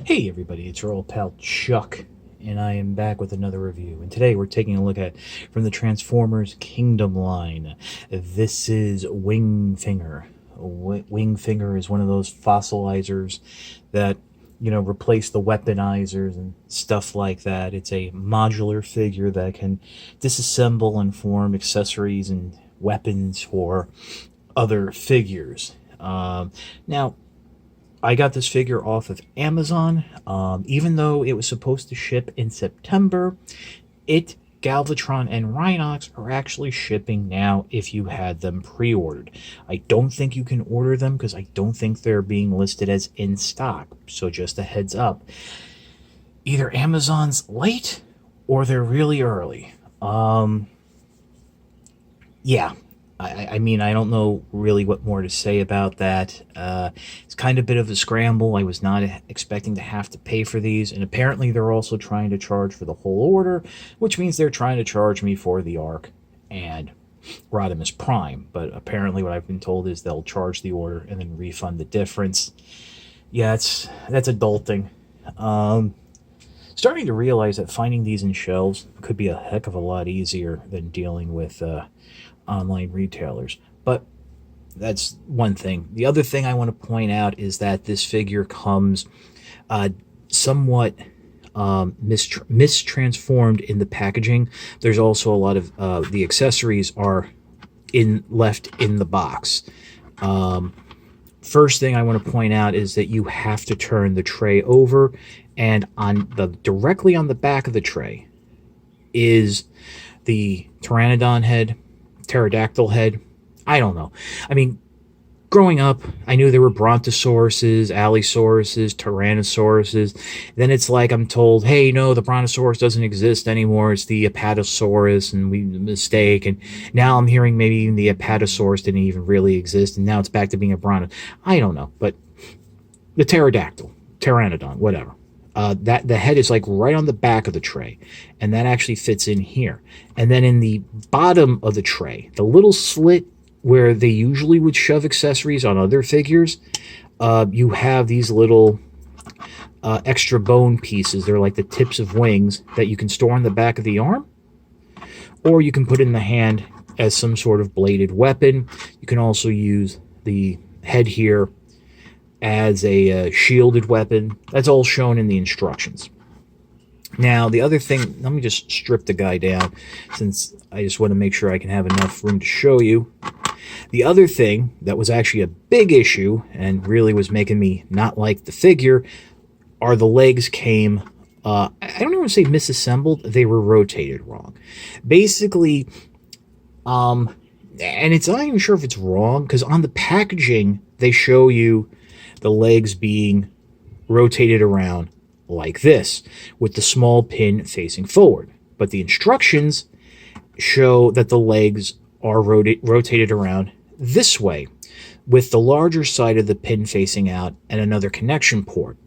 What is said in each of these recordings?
Hey everybody, it's your old pal Chuck, and I am back with another review. And today we're taking a look at from the Transformers Kingdom line. This is Wingfinger. Wingfinger is one of those fossilizers that replace the weaponizers and stuff like that. It's a modular figure that can disassemble and form accessories and weapons for other figures. Now, I got this figure off of Amazon. Even though it was supposed to ship in September, Galvatron, and Rhinox are actually shipping now if you had them pre-ordered. I don't think you can order them because I don't think they're being listed as in stock. So just a heads up. Either Amazon's late or they're really early. Yeah, I mean, I don't know really what more to say about that. It's kind of a bit of a scramble. I was not expecting to have to pay for these, and apparently they're also trying to charge for the whole order, which means they're trying to charge me for the Arc and Rodimus Prime. But apparently what I've been told is they'll charge the order and then refund the difference. Yeah, that's adulting. Starting to realize that finding these in shelves could be a heck of a lot easier than dealing with online retailers. But that's one thing. The other thing I want to point out is that this figure comes somewhat mistransformed in the packaging. There's also a lot of the accessories are left in the box. First thing I want to point out is that you have to turn the tray over, and directly on the back of the tray is the Pteranodon head, pterodactyl head. I don't know. I mean, growing up, I knew there were brontosauruses, allosauruses, tyrannosauruses. Then it's like I'm told, hey, no, the brontosaurus doesn't exist anymore. It's the apatosaurus, and we mistake. And now I'm hearing maybe even the apatosaurus didn't even really exist, and now it's back to being a bronto. I don't know, but the pterodactyl, pteranodon, whatever. That the head is like right on the back of the tray, and that actually fits in here. And then in the bottom of the tray, the little slit where they usually would shove accessories on other figures, you have these little extra bone pieces. They're like the tips of wings that you can store on the back of the arm, or you can put in the hand as some sort of bladed weapon. You can also use the head here as a shielded weapon. That's all shown in the instructions. Now, the other thing, let me just strip the guy down since I just want to make sure I can have enough room to show you. The other thing that was actually a big issue and really was making me not like the figure are the legs came, I don't want to say misassembled, they were rotated wrong. Basically, and it's not even sure if it's wrong, because on the packaging, they show you the legs being rotated around like this, with the small pin facing forward. But the instructions show that the legs are rotated around this way, with the larger side of the pin facing out and another connection port.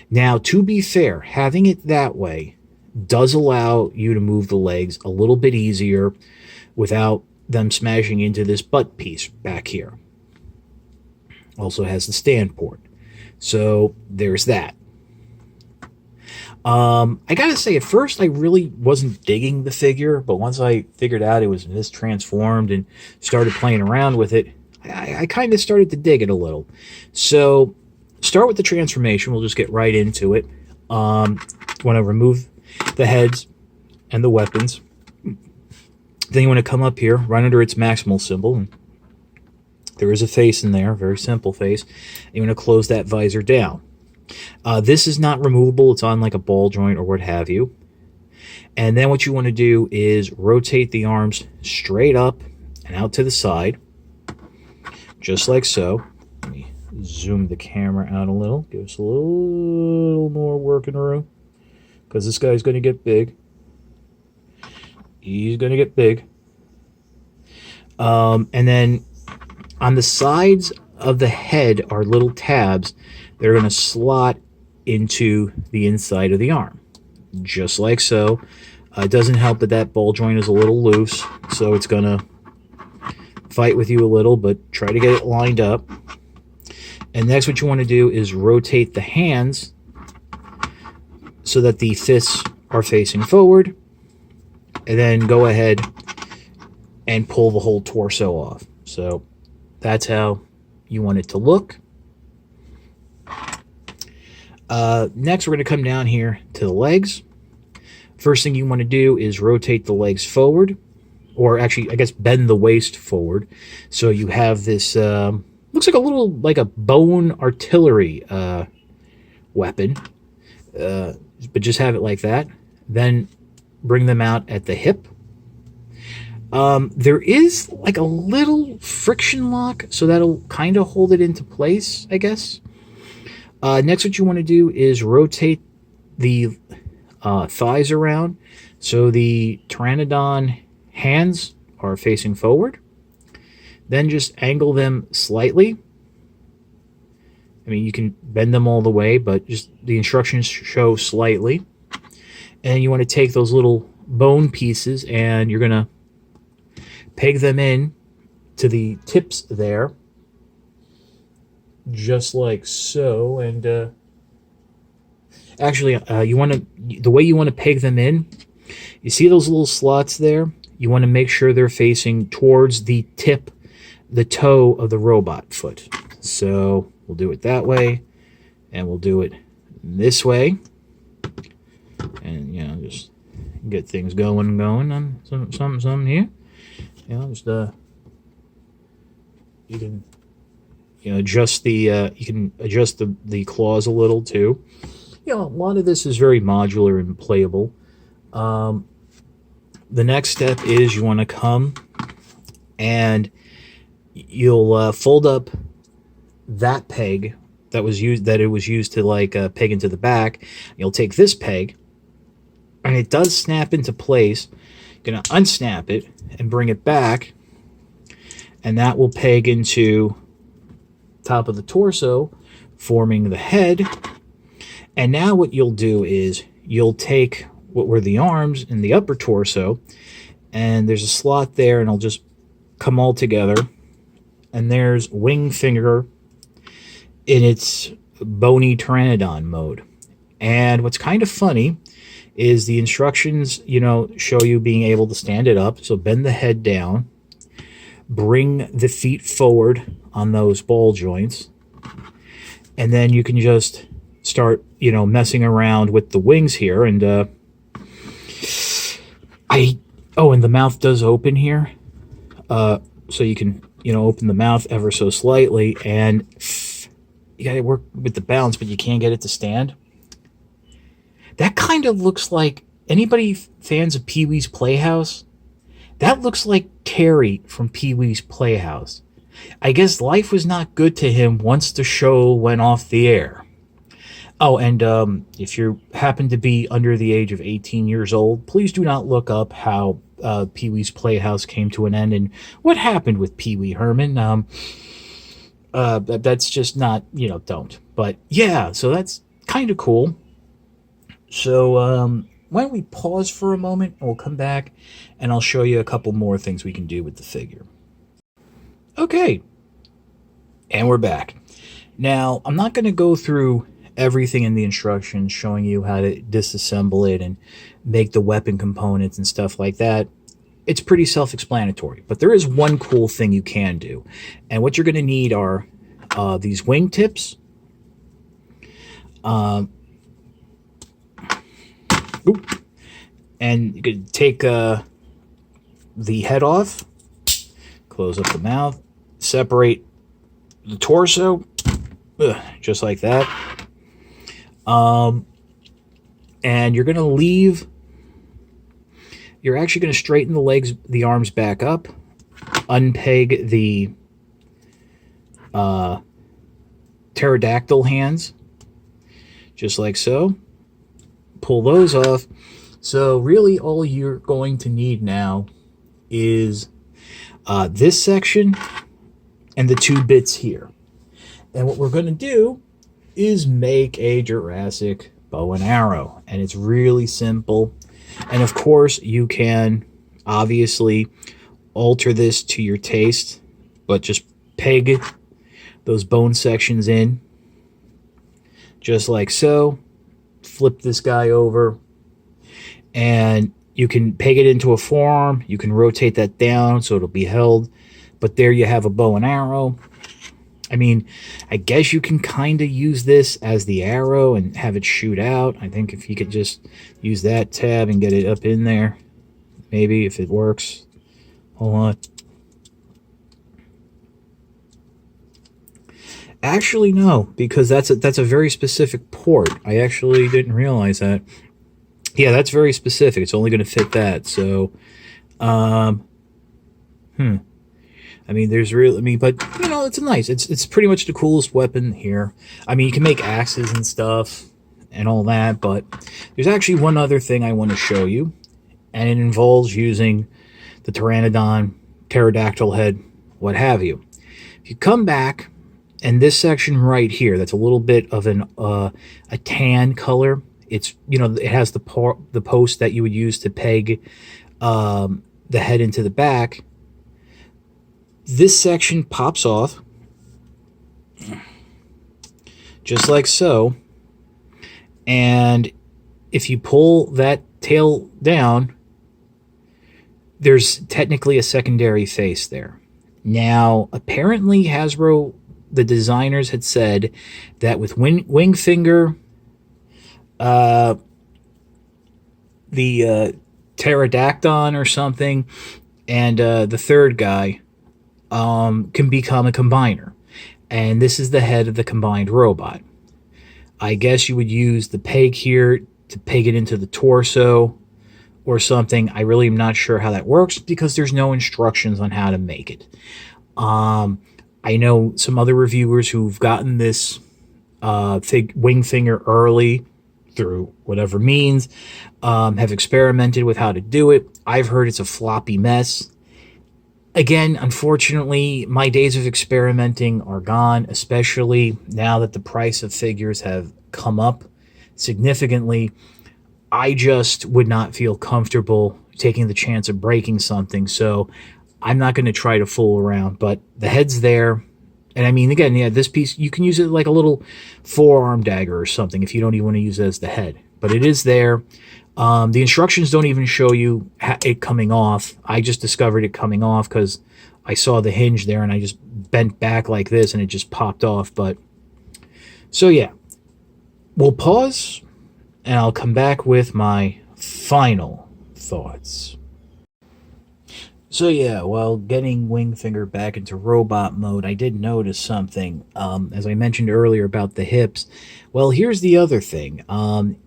Now, to be fair, having it that way does allow you to move the legs a little bit easier without them smashing into this butt piece back here. Also has the stand port. So there's that. I gotta say, at first I really wasn't digging the figure, but once I figured out it was mistransformed and started playing around with it, I kind of started to dig it a little. So start with the transformation. We'll just get right into it. Want to remove the heads and the weapons. Then you want to come up here, right under its maximal symbol, and there is a face in there, very simple face. You want to close that visor down. This is not removable. It's on like a ball joint or what have you. And then what you want to do is rotate the arms straight up and out to the side, just like so. Let me zoom the camera out a little. Give us a little more working room, because this guy's going to get big. He's going to get big. And then on the sides of the head are little tabs that are going to slot into the inside of the arm, just like so. It doesn't help that that ball joint is a little loose, so it's going to fight with you a little, but try to get it lined up. And next what you want to do is rotate the hands so that the fists are facing forward, and then go ahead and pull the whole torso off. So that's how you want it to look. Next, we're going to come down here to the legs. First thing you want to do is rotate the legs forward, or actually, I guess, bend the waist forward. So you have this, looks like a little, like a bone artillery weapon, but just have it like that. Then bring them out at the hip. There is like a little friction lock, so that'll kind of hold it into place, I guess. Next, what you want to do is rotate the thighs around, so the Pteranodon hands are facing forward. Then just angle them slightly. I mean, you can bend them all the way, but just the instructions show slightly. And you want to take those little bone pieces and you're going to peg them in to the tips there, just like so. And actually, you want to, the way you want to peg them in, you see those little slots there? You want to make sure they're facing towards the tip, the toe of the robot foot. So we'll do it that way, and we'll do it this way, and you know, just get things going on some here. You know, just you can, you know, adjust the you can adjust the claws a little too. You know, a lot of this is very modular and playable. The next step is you want to come and you'll fold up that peg that was used, that it was used to like peg into the back. You'll take this peg, and it does snap into place. You're gonna unsnap it and bring it back, and that will peg into top of the torso, forming the head. And now what you'll do is you'll take what were the arms in the upper torso, and there's a slot there, and I'll just come all together. And there's Wingfinger in its bony Pteranodon mode. And what's kind of funny is the instructions, you know, show you being able to stand it up. So bend the head down, bring the feet forward on those ball joints, and then you can just start, you know, messing around with the wings here. And and the mouth does open here, so you can, you know, open the mouth ever so slightly, and you gotta work with the balance, but you can't get it to stand. That kind of looks like, anybody fans of Pee-wee's Playhouse? That looks like Terry from Pee-wee's Playhouse. I guess life was not good to him once the show went off the air. Oh, and if you happen to be under the age of 18 years old, please do not look up how Pee-wee's Playhouse came to an end and what happened with Pee-wee Herman. That's just not, you know, don't. But yeah, so that's kind of cool. So why don't we pause for a moment, and we'll come back, and I'll show you a couple more things we can do with the figure. Okay, and we're back. Now, I'm not going to go through everything in the instructions showing you how to disassemble it and make the weapon components and stuff like that. It's pretty self-explanatory, but there is one cool thing you can do. And what you're going to need are these wing tips. And you could take the head off, close up the mouth, separate the torso, just like that. And you're going to leave, you're actually going to straighten the legs, the arms back up, unpeg the pterodactyl hands, just like so. Pull those off. So really all you're going to need now is this section and the two bits here. And what we're going to do is make a Jurassic bow and arrow. And it's really simple. And of course, you can obviously alter this to your taste, but just peg those bone sections in, just like so. flip this guy over, and you can peg it into a forearm. You can rotate that down so it'll be held. But there you have a bow and arrow. I mean, I guess you can kind of use this as the arrow and have it shoot out. I think if you could just use that tab and get it up in there, maybe if it works. Hold on. Actually, no, because that's a very specific port. I actually didn't realize that. Yeah, that's very specific. It's only going to fit that. So, I mean, there's really, I mean, but you know, it's nice. It's pretty much the coolest weapon here. I mean, you can make axes and stuff and all that, but there's actually one other thing I want to show you, and it involves using the Pteranodon, pterodactyl head, what have you. If you come back, and this section right here, that's a little bit of a tan color. It's, you know, it has the post that you would use to peg the head into the back. This section pops off, just like so. And if you pull that tail down, there's technically a secondary face there. Now, apparently Hasbro, the designers, had said that with Wingfinger, the pterodactyl or something, and the third guy can become a combiner. And this is the head of the combined robot. I guess you would use the peg here to peg it into the torso or something. I really am not sure how that works because there's no instructions on how to make it. I know some other reviewers who've gotten this Wingfinger early through whatever means, have experimented with how to do it. I've heard it's a floppy mess. Again, unfortunately, my days of experimenting are gone, especially now that the price of figures have come up significantly. I just would not feel comfortable taking the chance of breaking something, so I'm not going to try to fool around, but the head's there. And I mean, again, yeah, this piece, you can use it like a little forearm dagger or something if you don't even want to use it as the head. But it is there. The instructions don't even show you it coming off. I just discovered it coming off because I saw the hinge there and I just bent back like this and it just popped off. But so yeah, we'll pause and I'll come back with my final thoughts. So yeah, while getting Wingfinger back into robot mode, I did notice something, as I mentioned earlier about the hips. Well, here's the other thing.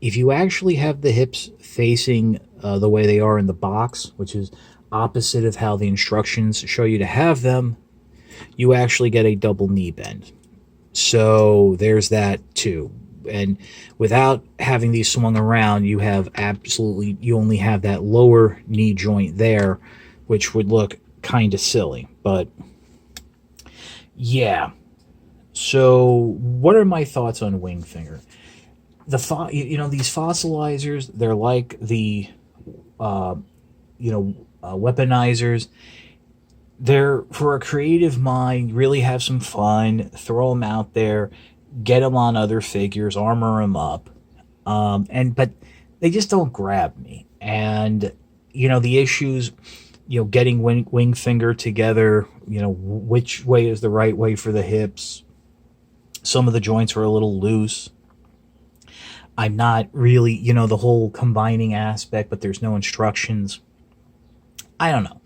If you actually have the hips facing the way they are in the box, which is opposite of how the instructions show you to have them, you actually get a double knee bend. So there's that too. And without having these swung around, you only have that lower knee joint there, which would look kind of silly. But yeah. So what are my thoughts on Wingfinger? These fossilizers, they're like the weaponizers. They're for a creative mind. Really have some fun. Throw them out there. Get them on other figures. Armor them up. But they just don't grab me. And the issues. Getting Wingfinger together, which way is the right way for the hips. Some of the joints were a little loose. I'm not really, the whole combining aspect, but there's no instructions. I don't know.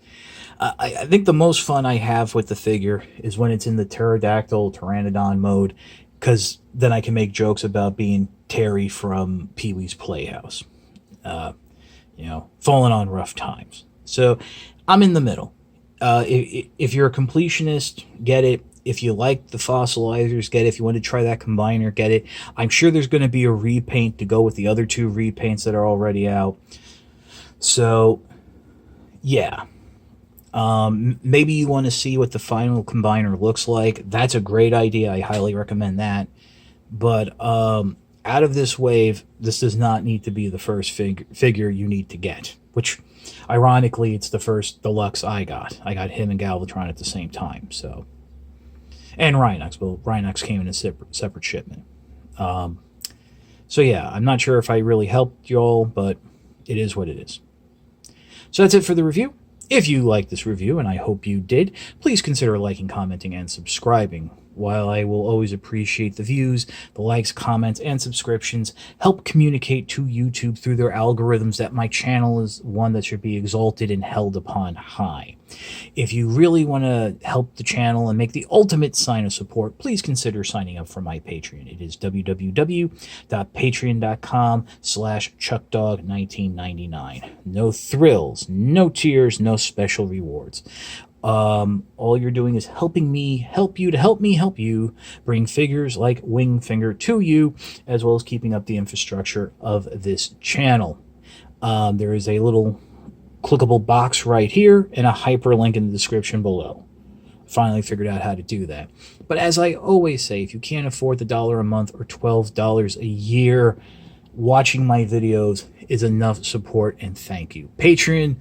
I think the most fun I have with the figure is when it's in the pteranodon mode, because then I can make jokes about being Terry from Pee-wee's Playhouse. Falling on rough times. So I'm in the middle. If you're a completionist, get it. If you like the fossilizers, get it. If you want to try that combiner, get it. I'm sure there's going to be a repaint to go with the other two repaints that are already out. So, yeah. Maybe you want to see what the final combiner looks like. That's a great idea. I highly recommend that. But out of this wave, this does not need to be the first figure you need to get, which ironically it's the first deluxe I got. I got him and Galvatron at the same time. So, and Rhinox, but Rhinox came in a separate shipment. So yeah, I'm not sure if I really helped y'all, but it is what it is. So that's it for the review. If you liked this review, and I hope you did, please consider liking, commenting, and subscribing. While I will always appreciate the views, the likes, comments, and subscriptions help communicate to YouTube through their algorithms that my channel is one that should be exalted and held upon high. If you really want to help the channel and make the ultimate sign of support, please consider signing up for my Patreon. It is www.patreon.com/chuckdog1999. No thrills, no tears, no special rewards. All you're doing is helping me help you to help me help you bring figures like Wingfinger to you, as well as keeping up the infrastructure of this channel. There is a little clickable box right here and a hyperlink in the description below. Finally figured out how to do that. But as I always say, if you can't afford the $1 a month or $12 a year, watching my videos is enough support, and thank you. Patreon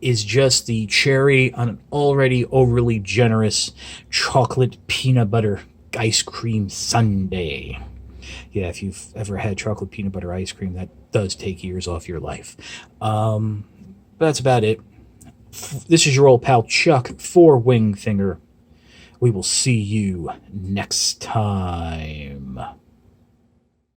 is just the cherry on an already overly generous chocolate peanut butter ice cream sundae. Yeah, if you've ever had chocolate peanut butter ice cream, that does take years off your life. But that's about it. This is your old pal Chuck for Wingfinger. We will see you next time.